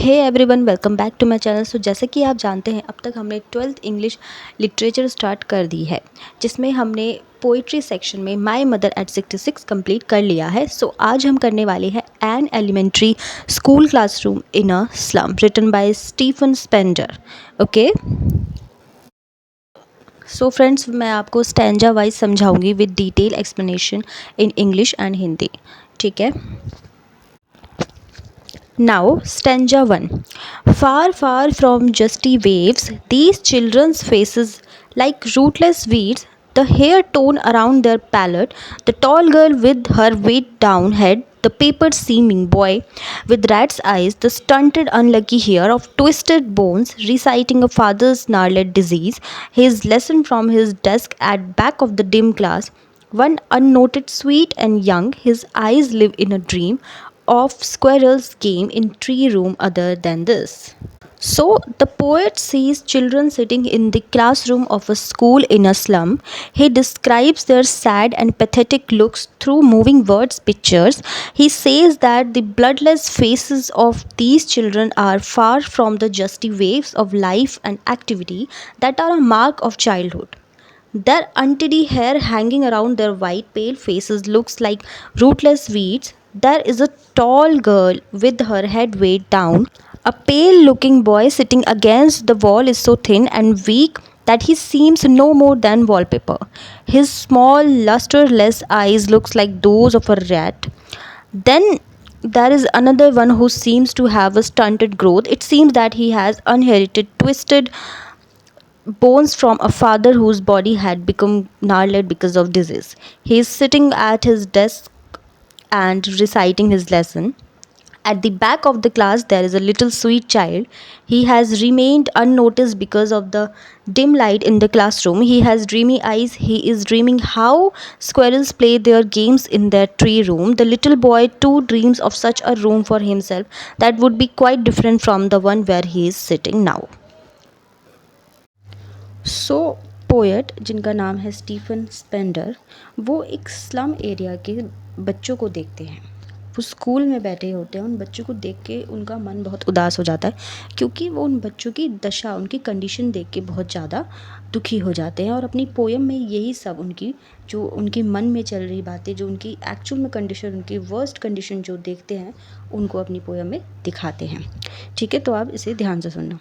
Hey everyone, welcome back to my channel. So जैसे कि आप जानते हैं, अब तक हमने 12th इंग्लिश लिटरेचर स्टार्ट कर दी है, जिसमें हमने पोइट्री सेक्शन में माय मदर एट 66 कंप्लीट कर लिया है। सो आज हम करने वाले हैं an elementary school classroom in a slum, written by Stephen Spender. Okay, so friends, मैं आपको स्टैंजा वाइज समझाऊंगी with detail explanation in English and Hindi. ठीक है। Now, stanza 1. Far, far from justy waves, these children's faces like rootless weeds, the hair torn around their palate, the tall girl with her weight down head, the paper seeming boy with rat's eyes, the stunted unlucky hair of twisted bones, reciting a father's gnarled disease, his lesson from his desk at back of the dim class, one unnoted, sweet and young, his eyes live in a dream of squirrels game in tree room other than this. So, the poet sees children sitting in the classroom of a school in a slum. He describes their sad and pathetic looks through moving words pictures. He says that the bloodless faces of these children are far from the justy waves of life and activity that are a mark of childhood. Their untidy hair hanging around their white pale faces looks like rootless weeds. There is a tall girl with her head weighed down. A pale looking boy sitting against the wall is so thin and weak that he seems no more than wallpaper. His small lusterless eyes looks like those of a rat. Then there is another one who seems to have a stunted growth. It seems that he has inherited twisted bones from a father whose body had become gnarled because of disease. He is sitting at his desk and reciting his lesson. At the back of the class, there is a little sweet child. He has remained unnoticed because of the dim light in the classroom. He has dreamy eyes. He is dreaming how squirrels play their games in their tree room. The little boy too dreams of such a room for himself that would be quite different from the one where he is sitting now. So poet, जिनका नाम है Stephen Spender, वो एक slum area के बच्चों को देखते हैं। वो स्कूल में बैठे होते हैं। उन बच्चों को देख के उनका मन बहुत उदास हो जाता है, क्योंकि वो उन बच्चों की दशा, उनकी कंडीशन देख के बहुत ज़्यादा दुखी हो जाते हैं। और अपनी पोएम में यही सब उनकी, जो उनके मन में चल रही बातें, जो उनकी एक्चुअल में कंडीशन, उनकी वर्स्ट कंडीशन जो देखते हैं, उनको अपनी पोएम में दिखाते हैं। ठीक है, तो आप इसे ध्यान से सुनना।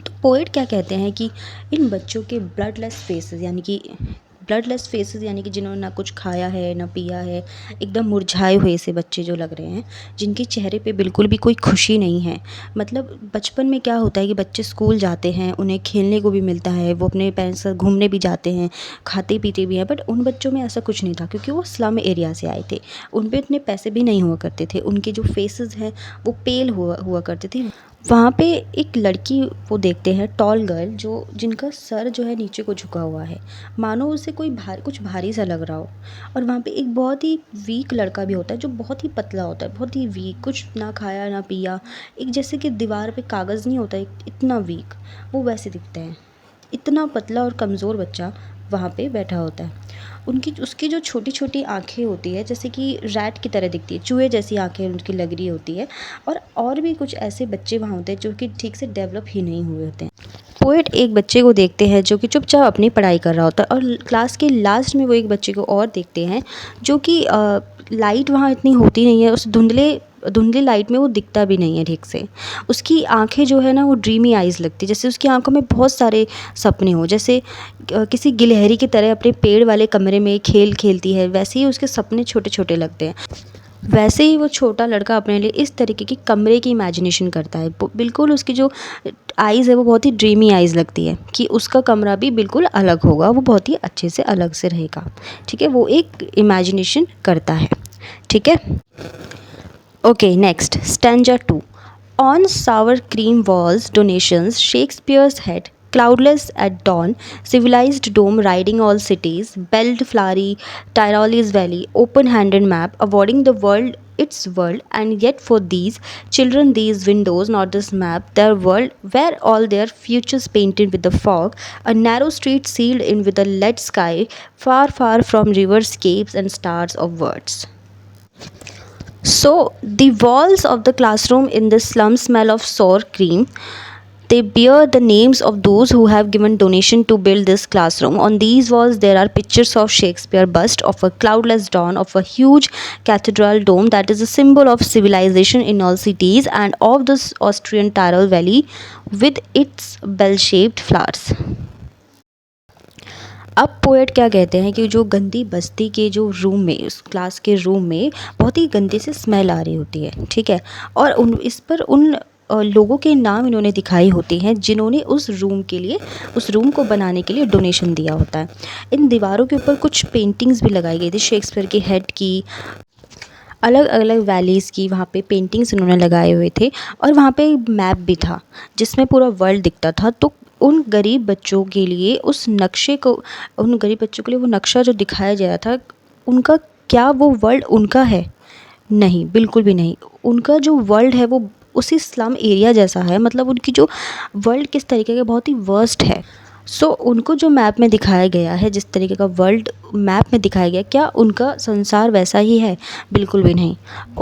तो पोएट क्या कहते हैं कि इन बच्चों के ब्लडलेस फेसेस यानी कि जिन्होंने ना कुछ खाया है ना पिया है, एकदम मुरझाए हुए से बच्चे जो लग रहे हैं, जिनके चेहरे पे बिल्कुल भी कोई खुशी नहीं है। मतलब बचपन में क्या होता है कि बच्चे स्कूल जाते हैं, उन्हें खेलने को भी मिलता है, वो अपने पेरेंट्स से घूमने भी जाते हैं, खाते पीते भी हैं, बट उन बच्चों में ऐसा कुछ नहीं था, क्योंकि वो स्लम एरिया से आए थे। उन पे इतने पैसे भी नहीं हुआ करते थे। उनके जो फेसेस हैं वो पेल हुआ करते थे। वहाँ पे एक लड़की वो देखते हैं, टॉल गर्ल, जिनका सर जो है नीचे को झुका हुआ है, मानो उसे कुछ भारी सा लग रहा हो। और वहाँ पे एक बहुत ही वीक लड़का भी होता है, जो बहुत ही पतला होता है, बहुत ही वीक, कुछ ना खाया ना पिया, एक जैसे कि दीवार पे कागज़ नहीं होता, इतना वीक वो वैसे दिखते हैं। इतना पतला और कमज़ोर बच्चा वहाँ पे बैठा होता है। उसकी जो छोटी छोटी आँखें होती है, जैसे कि रैट की तरह दिखती है, चूहे जैसी आँखें उनकी लग रही होती है। और भी कुछ ऐसे बच्चे वहाँ होते हैं जो कि ठीक से डेवलप ही नहीं हुए होते हैं। पोएट एक बच्चे को देखते हैं जो कि चुपचाप अपनी पढ़ाई कर रहा होता है, और क्लास के लास्ट में वो एक बच्चे को और देखते हैं जो कि लाइट वहाँ इतनी होती नहीं है, उस धुंधली लाइट में वो दिखता भी नहीं है ठीक से। उसकी आंखें जो है ना, वो ड्रीमी आइज़ लगती है, जैसे उसकी आंखों में बहुत सारे सपने हो, जैसे किसी गिलहरी की तरह अपने पेड़ वाले कमरे में खेलती है, वैसे ही उसके सपने छोटे छोटे लगते हैं। वैसे ही वो छोटा लड़का अपने लिए इस तरीके की कमरे की इमेजिनेशन करता है। बिल्कुल उसकी जो आइज़ है वो बहुत ही ड्रीमी आइज़ लगती है कि उसका कमरा भी बिल्कुल अलग होगा, वो बहुत ही अच्छे से अलग से रहेगा। ठीक है, वो एक इमेजिनेशन करता है। ठीक है। Okay, next, stanza 2. On sour cream walls, donations, Shakespeare's head, cloudless at dawn, civilized dome riding all cities, belled flowery Tyrole's valley, open-handed map, avoiding the world, its world, and yet for these children, these windows, not this map, their world, where all their futures painted with the fog, a narrow street sealed in with a lead sky, far, far from rivers, capes, and stars of words. So, the walls of the classroom in the slum smell of sour cream. They bear the names of those who have given donation to build this classroom. On these walls, there are pictures of Shakespeare bust, of a cloudless dawn, of a huge cathedral dome that is a symbol of civilization in all cities, and of the Austrian Tyrol Valley with its bell-shaped flowers. अब poet क्या कहते हैं कि जो गंदी बस्ती के जो room में, उस क्लास के रूम में बहुत ही गंदे से स्मेल आ रही होती है, ठीक है। और इस पर उन लोगों के नाम इन्होंने दिखाई होते हैं जिन्होंने उस रूम के लिए, उस रूम को बनाने के लिए डोनेशन दिया होता है। इन दीवारों के ऊपर कुछ पेंटिंग्स भी लगाई गई थी, शेक्सपियर के हेड की, अलग अलग वैलीज़ की वहाँ पे पेंटिंग्स उन्होंने लगाए हुए थे। और वहाँ पे मैप भी था जिसमें पूरा वर्ल्ड दिखता था। तो उन गरीब बच्चों के लिए उस नक्शे को, उन गरीब बच्चों के लिए वो नक्शा जो दिखाया गया था, उनका क्या वो वर्ल्ड उनका है? नहीं, बिल्कुल भी नहीं। उनका जो वर्ल्ड है वो उसी स्लम एरिया जैसा है, मतलब उनकी जो वर्ल्ड किस तरीके का बहुत ही वर्स्ट है। सो उनको जो मैप में दिखाया गया है, जिस तरीके का वर्ल्ड मैप में दिखाया गया, क्या उनका संसार वैसा ही है? बिल्कुल भी नहीं।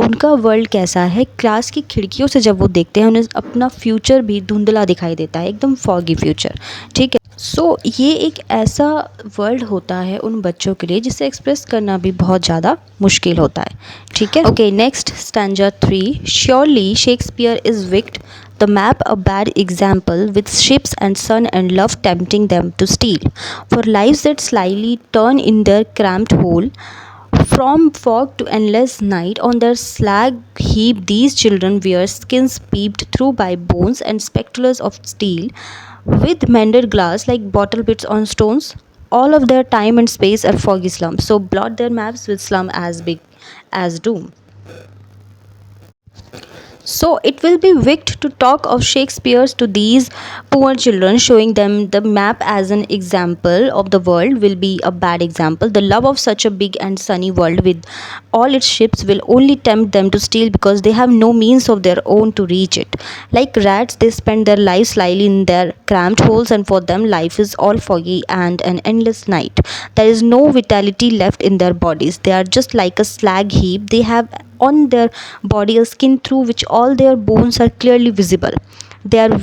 उनका वर्ल्ड कैसा है? क्लास की खिड़कियों से जब वो देखते हैं उन्हें अपना फ्यूचर भी धुंधला दिखाई देता है, एकदम फॉगी फ्यूचर, ठीक है। सो ये एक ऐसा वर्ल्ड होता है उन बच्चों के लिए जिसे एक्सप्रेस करना भी बहुत ज़्यादा मुश्किल होता है, ठीक है। Okay, next stanza 3। Surely Shakespeare is wicked the map a bad example, with ships and sun and love tempting them to steal, for lives that slyly turn in their cramped hole. From fog to endless night, on their slag heap these children wear skins peeped through by bones and spectacles of steel, with mended glass like bottle bits on stones. All of their time and space are foggy slums, so blot their maps with slum as big as doom. So it will be wicked to talk of Shakespeare's to these poor children, showing them the map as an example of the world will be a bad example. The love of such a big and sunny world with all its ships will only tempt them to steal because they have no means of their own to reach it. Like rats, they spend their lives slyly in their cramped holes, and for them life is all foggy and an endless night. There is no vitality left in their bodies. They are just like a slag heap. They have on their body a skin through which all their bones are clearly visible. They are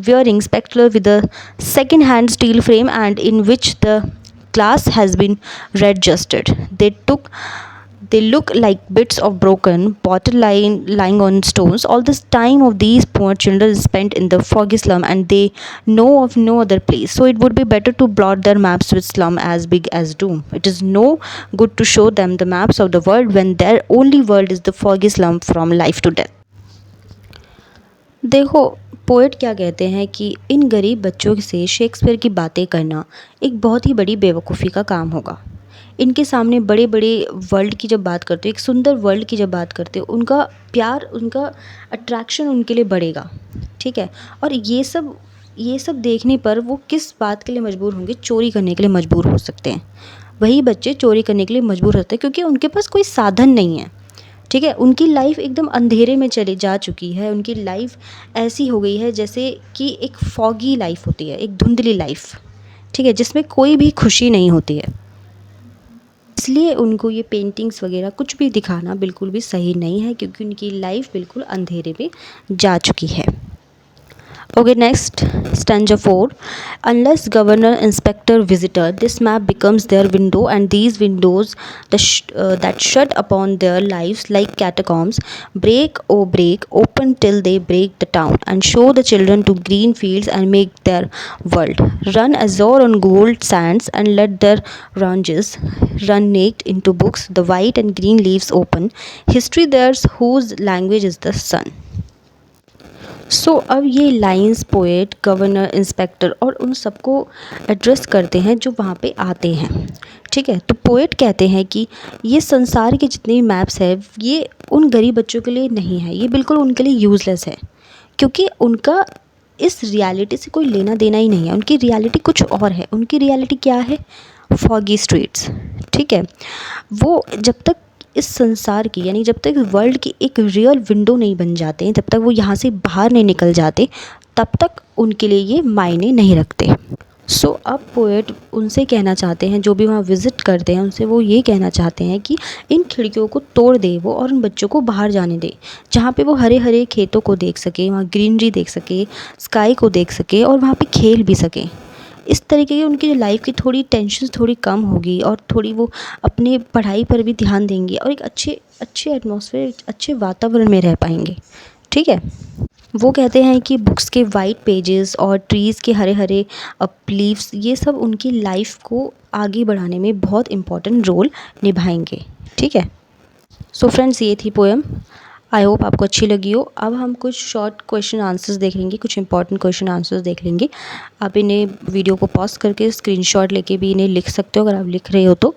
wearing spectacles with a second-hand steel frame and in which the glass has been readjusted. They look like bits of broken bottle lying on stones. All this time of these poor children is spent in the foggy slum, and they know of no other place. So it would be better to blot their maps with slum as big as doom. It is no good to show them the maps of the world when their only world is the foggy slum from life to death. देखो, poet क्या कहते हैं कि इन गरीब बच्चों से Shakespeare की बातें करना एक बहुत ही बड़ी बेवकूफ़ी का काम होगा। इनके सामने बड़े बड़े वर्ल्ड की जब बात करते हो, एक सुंदर वर्ल्ड की जब बात करते हो, उनका प्यार, उनका अट्रैक्शन उनके लिए बढ़ेगा, ठीक है। और ये सब देखने पर वो किस बात के लिए मजबूर होंगे? चोरी करने के लिए मजबूर हो सकते हैं। वही बच्चे चोरी करने के लिए मजबूर होते हैं क्योंकि उनके पास कोई साधन नहीं है, ठीक है। उनकी लाइफ एकदम अंधेरे में चली जा चुकी है। उनकी लाइफ ऐसी हो गई है जैसे कि एक फॉगी लाइफ होती है, एक धुंधली लाइफ, ठीक है, जिसमें कोई भी खुशी नहीं होती है। इसलिए उनको ये पेंटिंग्स वगैरह कुछ भी दिखाना बिल्कुल भी सही नहीं है क्योंकि उनकी लाइफ बिल्कुल अंधेरे में जा चुकी है। Okay, next, stanza 4. Unless governor, inspector, visitor, this map becomes their window, and these windows that shut upon their lives like catacombs break, oh break, open till they break the town, and show the children to green fields and make their world. Run azure on gold sands, and let their ranges run naked into books, the white and green leaves open, history theirs whose language is the sun. सो अब ये lines poet, governor, inspector और उन सबको address करते हैं जो वहाँ पे आते हैं, ठीक है। तो पोएट कहते हैं कि ये संसार के जितने भी मैप्स हैं ये उन गरीब बच्चों के लिए नहीं है, ये बिल्कुल उनके लिए यूज़लेस है क्योंकि उनका इस रियलिटी से कोई लेना देना ही नहीं है। उनकी रियलिटी कुछ और है। उनकी रियलिटी क्या है? फॉगी स्ट्रीट्स, ठीक है। वो जब तक इस संसार की, यानी जब तक वर्ल्ड की एक रियल विंडो नहीं बन जाते, जब तक वो यहाँ से बाहर नहीं निकल जाते, तब तक उनके लिए ये मायने नहीं रखते। सो अब पोएट उनसे कहना चाहते हैं, जो भी वहाँ विज़िट करते हैं उनसे वो ये कहना चाहते हैं कि इन खिड़कियों को तोड़ दे वो और उन बच्चों को बाहर जाने दे, जहाँ पे वो हरे हरे खेतों को देख सके, वहाँ ग्रीनरी देख सके, स्काई को देख सके और वहाँ पे खेल भी सके। इस तरीके की उनकी जो लाइफ की थोड़ी टेंशन थोड़ी कम होगी और थोड़ी वो अपने पढ़ाई पर भी ध्यान देंगे और एक अच्छे अच्छे एटमॉस्फेयर, अच्छे वातावरण में रह पाएंगे। ठीक है। वो कहते हैं कि बुक्स के वाइट पेजेस और ट्रीज़ के हरे हरे लीव्स, ये सब उनकी लाइफ को आगे बढ़ाने में बहुत इम्पोर्टेंट रोल निभाएंगे। ठीक है। सो फ्रेंड्स, ये थी पोएम। आई होप आपको अच्छी लगी हो। अब हम कुछ शॉर्ट क्वेश्चन आंसर्स देख लेंगे, कुछ इंपॉर्टेंट क्वेश्चन आंसर्स देख लेंगे। आप इन्हें वीडियो को पॉज करके स्क्रीनशॉट लेके भी इन्हें लिख सकते हो अगर आप लिख रहे हो तो।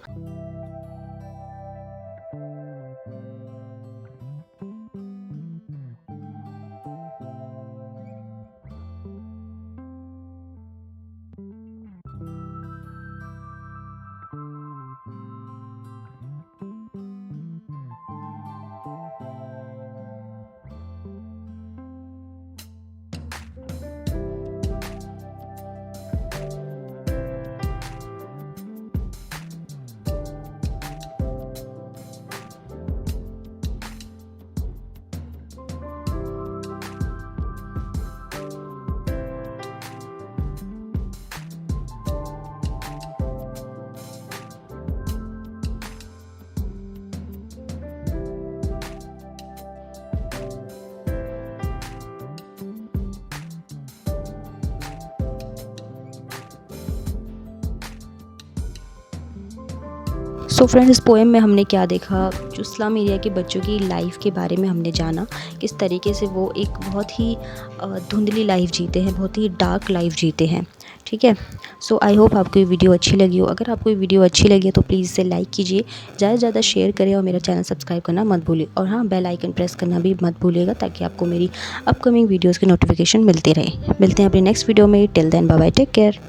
सो फ्रेंड्स, इस पोएम में हमने क्या देखा, जो स्लम एरिया के बच्चों की लाइफ के बारे में हमने जाना, किस तरीके से वो एक बहुत ही धुंधली लाइफ जीते हैं, बहुत ही डार्क लाइफ जीते हैं। ठीक है। सो आई होप आपको ये वीडियो अच्छी लगी हो। अगर आपको ये वीडियो अच्छी लगी है तो प्लीज़ इसे लाइक कीजिए, ज़्यादा से ज़्यादा शेयर करें और मेरा चैनल सब्सक्राइब करना मत भूलिए। और हाँ, बेल आइकन प्रेस करना भी मत भूलिएगा, ताकि आपको मेरी अपकमिंग वीडियोज़ की नोटिफिकेशन मिलती रहे। मिलते हैं अपनी नेक्स्ट वीडियो में। Till then, bye bye, take care.